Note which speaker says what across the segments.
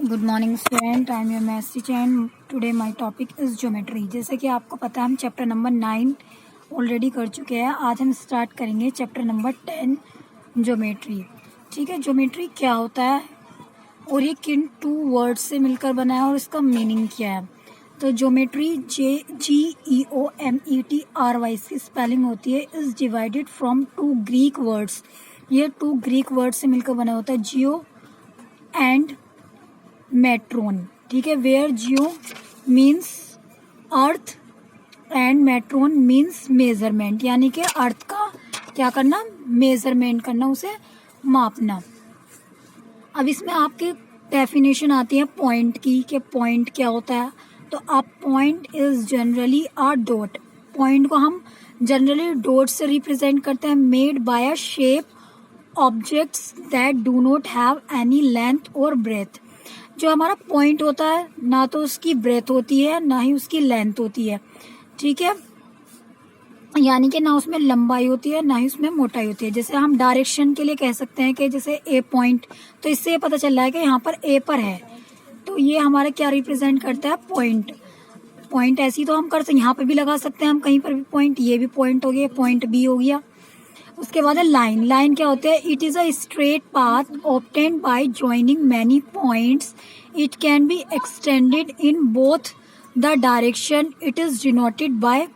Speaker 1: Good morning student, I am your maths teacher and today my topic is geometry. जैसे कि आपको पता है हम चैप्टर नंबर 9 ऑलरेडी कर चुके हैं। आज हम स्टार्ट करेंगे चैप्टर नंबर 10 ज्योमेट्री। ठीक है, ज्योमेट्री क्या होता है और ये किन टू वर्ड्स से मिलकर बना है और इसका मीनिंग क्या है। तो ज्योमेट्री GEOMETRY इसकी स्पेलिंग होती है। Is divided from two Greek words. ये टू ग्रीक वर्ड से मिलकर बना होता है, जियो एंड मेट्रोन। ठीक है, where geo means earth and metron means measurement, यानी कि अर्थ का क्या करना, मेजरमेंट करना, उसे मापना। अब इसमें आपके डेफिनेशन आती है पॉइंट की, कि पॉइंट क्या होता है। तो अब point is generally a dot. Point को हम जनरली डॉट से रिप्रेजेंट करते हैं, made by a shape objects that do not have any length और ब्रेथ। जो हमारा पॉइंट होता है ना तो उसकी ब्रेथ होती है ना ही उसकी लेंथ होती है। ठीक है, यानी कि ना उसमें लंबाई होती है ना ही उसमें मोटाई होती है। जैसे हम डायरेक्शन के लिए कह सकते हैं कि जैसे ए पॉइंट, तो इससे ये पता चल रहा है कि यहाँ पर ए पर है, तो ये हमारा क्या रिप्रेजेंट करता है, पॉइंट। पॉइंट ऐसी तो हम कर सकते, यहाँ पर भी लगा सकते हैं हम कहीं पर भी पॉइंट, ये भी पॉइंट हो गया, पॉइंट बी हो गया। उसके बाद है लाइन। लाइन क्या होता है, it is a straight path obtained by joining many points. It can be extended in both the direction. It is denoted by,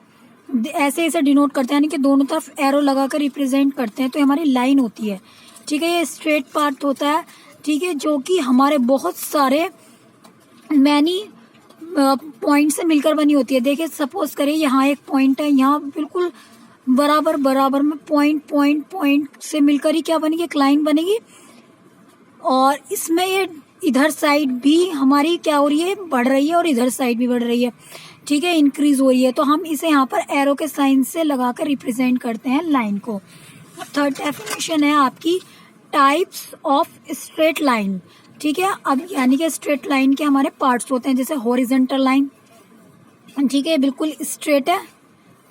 Speaker 1: ऐसे ऐसे डिनोट करते हैं, यानी कि दोनों तरफ एरो लगाकर रिप्रेजेंट करते हैं, तो हमारी लाइन होती है। ठीक है, ये स्ट्रेट पाथ होता है। ठीक है, जो कि हमारे बहुत सारे मैनी पॉइंट से मिलकर बनी होती है। देखिए, सपोज करें यहाँ एक पॉइंट है, यहाँ बिल्कुल बराबर बराबर में पॉइंट पॉइंट पॉइंट से मिलकर ही क्या बनेगी, एक लाइन बनेगी। और इसमें ये इधर साइड भी हमारी क्या हो रही है, बढ़ रही है, और इधर साइड भी बढ़ रही है। ठीक है, इंक्रीज हो रही है, तो हम इसे यहाँ पर एरो के साइन से लगाकर रिप्रेजेंट करते हैं लाइन को। थर्ड डेफिनेशन है आपकी टाइप्स ऑफ स्ट्रेट लाइन। ठीक है, अब यानी कि स्ट्रेट लाइन के हमारे पार्ट्स होते हैं, जैसे हॉरिजॉन्टल लाइन। ठीक है, बिल्कुल स्ट्रेट है।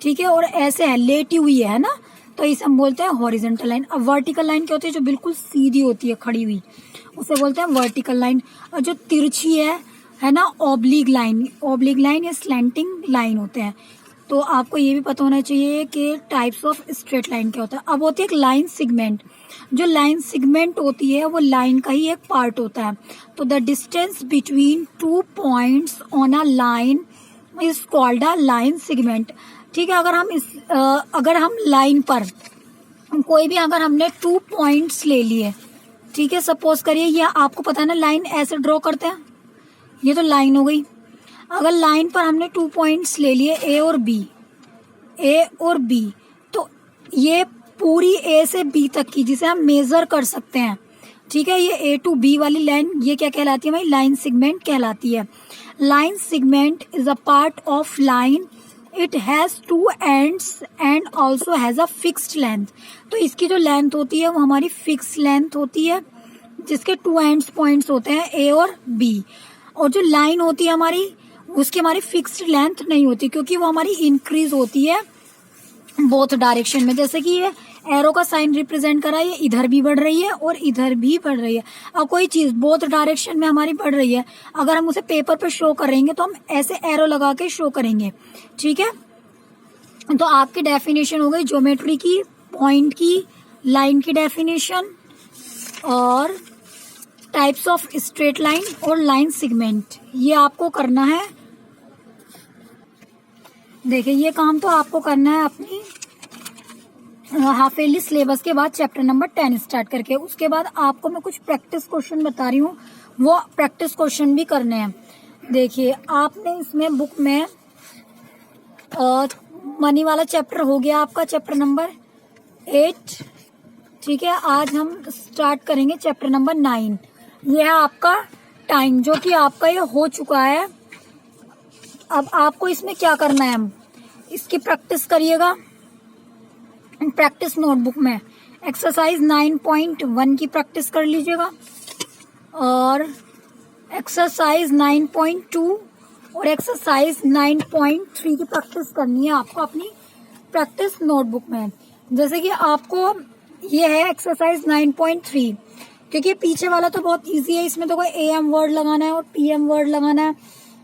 Speaker 1: ठीक है, और ऐसे है, लेटी हुई है ना, तो इसे हम बोलते हैं हॉरिजॉन्टल लाइन। अब वर्टिकल लाइन क्या होती है, जो बिल्कुल सीधी होती है, खड़ी हुई, उसे बोलते हैं वर्टिकल लाइन। और जो तिरछी है ना, ऑब्लिक लाइन। ऑब्लिक लाइन या स्लैंटिंग लाइन होते हैं। तो आपको ये भी पता होना चाहिए कि टाइप्स ऑफ स्ट्रेट लाइन क्या होता है। अब होती है एक लाइन सिगमेंट। जो लाइन सिगमेंट होती है वो लाइन का ही एक पार्ट होता है। तो the distance between two points on a line is called a line segment. ठीक है, अगर हम लाइन पर कोई भी, अगर हमने 2 पॉइंट्स ले लिए, ठीक है, सपोज करिए, ये आपको पता है ना, लाइन ऐसे ड्रॉ करते हैं, ये तो लाइन हो गई। अगर लाइन पर हमने 2 पॉइंट्स ले लिए, ए और बी, तो ये पूरी ए से बी तक की, जिसे हम मेजर कर सकते हैं। ठीक है, ये ए टू बी वाली लाइन, ये क्या कहलाती है भाई, लाइन सिगमेंट कहलाती है। Line segment is a part of line. It has 2 ends and also has a fixed length. तो इसकी जो लेंथ होती है वो हमारी फिक्स लेंथ होती है, जिसके 2 एंड्स पॉइंट्स होते हैं, ए और बी। और जो लाइन होती है हमारी, उसकी हमारी फिक्स्ड लेंथ नहीं होती, क्योंकि वो हमारी इंक्रीज होती है बोथ डायरेक्शन में। जैसे कि ये एरो का साइन रिप्रेजेंट करा है, ये इधर भी बढ़ रही है और इधर भी बढ़ रही है। अब कोई चीज बोथ डायरेक्शन में हमारी बढ़ रही है, अगर हम उसे पेपर पर शो करेंगे तो हम ऐसे एरो लगा के शो करेंगे। ठीक है, तो आपकी डेफिनेशन हो गई ज्योमेट्री की, पॉइंट की, लाइन की डेफिनेशन, और टाइप्स ऑफ स्ट्रेट लाइन और लाइन सिगमेंट। ये आपको करना है। देखिए, ये काम तो आपको करना है अपनी हाफ ईयरली सिलेबस के बाद चैप्टर नंबर 10 स्टार्ट करके। उसके बाद आपको मैं कुछ प्रैक्टिस क्वेश्चन बता रही हूँ, वो प्रैक्टिस क्वेश्चन भी करने हैं। देखिए, आपने इसमें बुक में मनी वाला चैप्टर हो गया आपका, चैप्टर नंबर 8। ठीक है, आज हम स्टार्ट करेंगे चैप्टर नंबर 9। ये है आपका टाइम, जो कि आपका ये हो चुका है। अब आपको इसमें क्या करना है, हम इसकी प्रैक्टिस करिएगा। प्रैक्टिस नोटबुक में एक्सरसाइज 9.1 की प्रैक्टिस कर लीजिएगा, और एक्सरसाइज 9.2 और एक्सरसाइज 9.3 की प्रैक्टिस करनी है आपको अपनी प्रैक्टिस नोटबुक में। जैसे कि आपको ये है एक्सरसाइज 9.3, क्योंकि पीछे वाला तो बहुत इजी है, इसमें तो कोई AM वर्ड लगाना है और PM वर्ड लगाना है,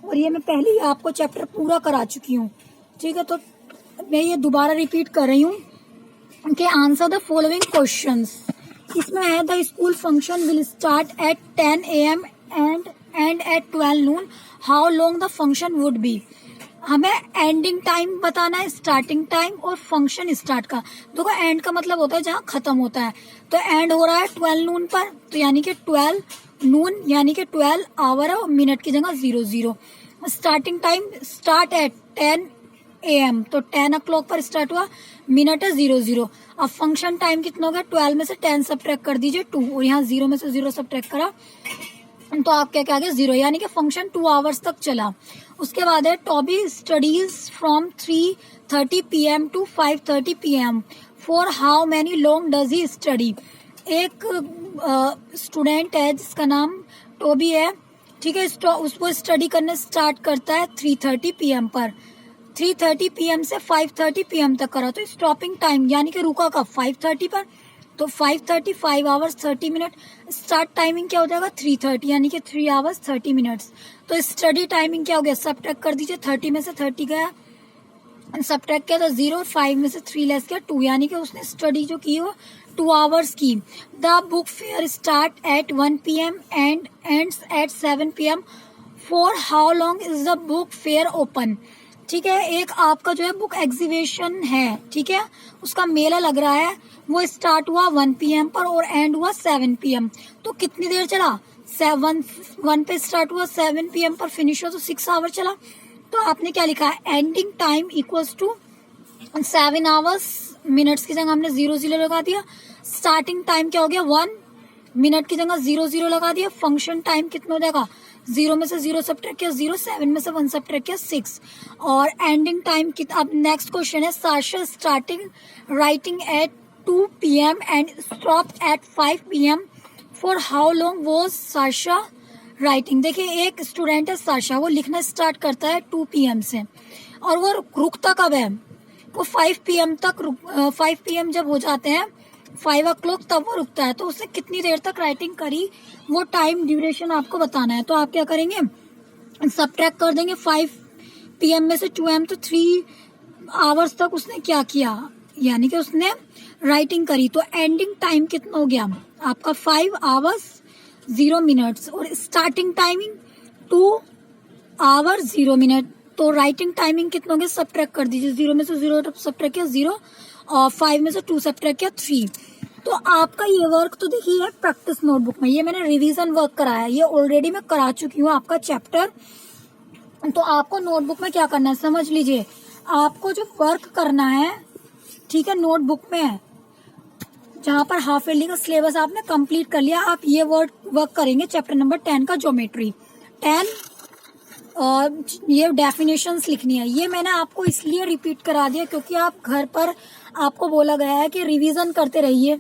Speaker 1: और ये मैं पहले ही आपको चैप्टर पूरा करा चुकी हूँ। ठीक है, तो मैं ये दोबारा रिपीट कर रही हूँ कि आंसर द फॉलोइंग क्वेश्चंस। इसमें है the school function will start at 10 AM and end at 12 noon, how long the function would be. हमें एंडिंग टाइम बताना है, स्टार्टिंग टाइम और फंक्शन स्टार्ट का। देखो एंड का मतलब होता है जहाँ खत्म होता है, तो एंड हो रहा है 12 नून पर, तो यानी कि 12 नून यानी कि 12 आवर और मिनट की जगह 00। Starting time start at 10 AM, तो 10 o'clock पर स्टार्ट हुआ, मिनट है 00। अब फंक्शन टाइम कितना हो गया, 12 में से 10 सब्ट्रैक्ट कर दीजिए 2, और यहाँ 0 में से 0 सब्ट्रैक्ट करा तो आप क्या गया 0, यानी कि फंक्शन 2 आवर्स तक चला। उसके बाद है Toby studies from 3:30 PM to 5:30 PM, for how many long does he study. एक स्टूडेंट है जिसका नाम टॉबी है, ठीक है, उसको स्टडी करने स्टार्ट करता है 3:30 PM पर, 3:30 PM से 5:30 PM तक करा, तो स्टॉपिंग टाइम यानी कि रुका कब 5:30 पर, तो 5:30 5 आवर्स 30 मिनट। स्टार्ट टाइमिंग क्या हो जाएगा 3:30 यानी कि 3 आवर्स 30 मिनट्स। तो स्टडी टाइमिंग क्या हो गया, सब्ट्रैक्ट कर दीजिए, 30 में से 30 गया, सब्ट्रैक्ट किया तो 0, 5 में से 3 लेस किया 2, यानी कि उसने स्टडी जो की वो 2 आवर्स की। The book fair start at 1 PM and ends at 7 PM, for how long is the book fair open. ठीक है, एक आपका जो है बुक एग्जीबिशन है, ठीक है, उसका मेला लग रहा है, वो स्टार्ट हुआ 1 PM पर और एंड हुआ 7 PM, तो कितनी देर चला, 1 पे स्टार्ट हुआ 7 PM पर फिनिश हुआ, तो 6 आवर चला। तो आपने क्या लिखा है, ending time equals to 7 hours, minutes की जगह हमने 00 लगा दिया। स्टार्टिंग टाइम क्या हो गया 1, मिनट की जगह 00 लगा दिया। फंक्शन टाइम कितना हो जाएगा, 0 में से 0 सब्ट्रैक्ट किया 0, 7 में से 1 सब्ट्रैक्ट किया 6, और एंडिंग टाइम कितना। अब नेक्स्ट क्वेश्चन है, Sasha starting writing at 2 PM and stop at 5 PM, for how long was Sasha writing. देखिए एक स्टूडेंट है साशा, वो लिखना स्टार्ट करता है 2 PM से, और वो रुकता कब है, वो 5 PM तक 5 PM जब हो जाते हैं 5 o'clock तब वो रुकता है, तो उसने कितनी देर तक राइटिंग करी वो टाइम ड्यूरेशन आपको बताना है। तो आप क्या करेंगे, सब्ट्रैक्ट कर देंगे 5 PM में से 2 AM, तो 3 आवर्स तक उसने क्या किया, यानी कि उसने राइटिंग करी। तो एंडिंग टाइम कितना हो गया आपका 5 आवर्स 0 मिनट्स, और स्टार्टिंग टाइमिंग 2 आवर 0 मिनट। तो राइटिंग टाइमिंग कितना हो गया, सब्ट्रैक्ट कर दीजिए, 0 में से 0 सब्ट्रैक्ट किया 0, और 5 में से 2 सब्ट्रैक्ट किया 3। तो आपका ये वर्क तो देखिए है प्रैक्टिस नोटबुक में, ये मैंने रिवीजन वर्क कराया है, ये ऑलरेडी मैं करा चुकी हूँ आपका चैप्टर। तो आपको नोटबुक में क्या करना है समझ लीजिए, आपको जो वर्क करना है, ठीक है, नोटबुक में है जहाँ पर हाफ ईयरली का सिलेबस आपने कंप्लीट कर लिया, आप ये वर्क करेंगे चैप्टर नंबर 10 का ज्योमेट्री 10, और ये डेफिनेशंस लिखनी है। ये मैंने आपको इसलिए रिपीट करा दिया क्योंकि आप घर पर आपको बोला गया है कि रिवीजन करते रहिए,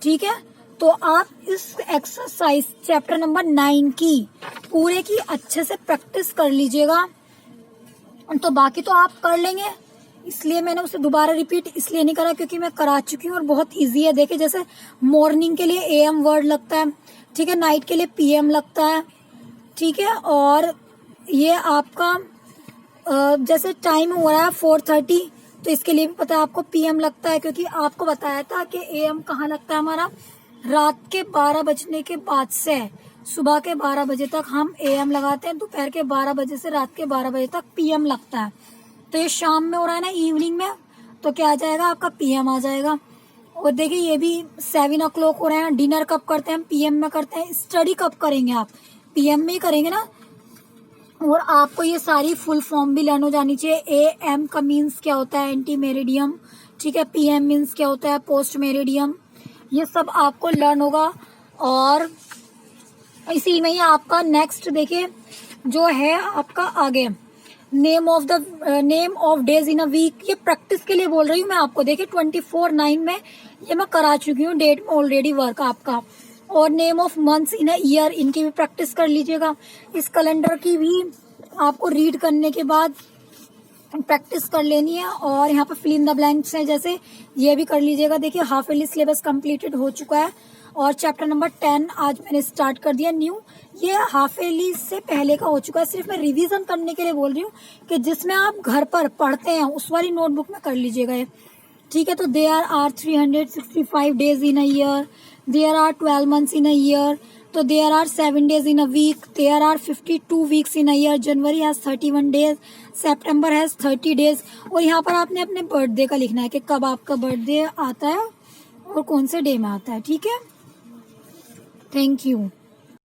Speaker 1: ठीक है। तो आप इस एक्सरसाइज चैप्टर नंबर 9 की पूरे की अच्छे से प्रैक्टिस कर लीजिएगा, तो बाकी तो आप कर लेंगे। इसलिए मैंने उसे दोबारा रिपीट इसलिए नहीं करा क्योंकि मैं करा चुकी हूँ और बहुत इजी है। देखिए जैसे मॉर्निंग के लिए AM वर्ड लगता है, ठीक है, नाइट के लिए PM लगता है, ठीक है, और ये आपका जैसे टाइम हो रहा है 4:30, तो इसके लिए भी पता है आपको PM लगता है, क्योंकि आपको बताया था कि AM कहाँ लगता है हमारा, रात के 12 बजने के बाद से सुबह के 12 बजे तक हम AM लगाते हैं, दोपहर के 12 बजे से रात के 12 बजे तक PM लगता है। तो ये शाम में हो रहा है ना, इवनिंग में, तो क्या आ जाएगा आपका PM आ जाएगा। और देखिए ये भी 7 o'clock हो रहे हैं, डिनर कब करते हैं, PM में करते हैं। स्टडी कब करेंगे आप, PM में ही करेंगे ना। और आपको ये सारी फुल फॉर्म भी लर्न हो जानी चाहिए। AM का मीन्स क्या होता है, एंटी मेरिडियम, ठीक है, PM मीन्स क्या होता है, पोस्ट मेरिडियम, ये सब आपको लर्न होगा। और इसी में ही आपका नेक्स्ट देखिए जो है आपका आगे name of days in a week, ये प्रैक्टिस के लिए बोल रही हूँ मैं आपको। देखिए 24/9 में ये मैं करा चुकी हूँ डेट में ऑलरेडी वर्क आपका। और name of months in a year, इनकी भी प्रैक्टिस कर लीजिएगा। इस कैलेंडर की भी आपको रीड करने के बाद प्रैक्टिस कर लेनी है। और यहाँ पे फिल इन द ब्लैंक्स है, जैसे ये भी कर लीजिएगा। देखिए हाफ ईयरली सिलेबस कंप्लीटेड हो चुका है और चैप्टर नंबर 10 आज मैंने स्टार्ट कर दिया न्यू। ये हाफ ईयरली से पहले का हो चुका है, सिर्फ मैं रिवीजन करने के लिए बोल रही हूँ कि जिसमें आप घर पर पढ़ते हैं उस वाली नोटबुक में कर लीजिएगा ये, ठीक है। तो there are 365 days in a year, there are 12 months in a year, तो there are 7 days in a week, there are 52 weeks in a year, January has 31 days, September has 30 days. और यहाँ पर आपने अपने बर्थडे का लिखना है कि कब आपका बर्थडे आता है और कौन से डे में आता है, ठीक है। Thank you.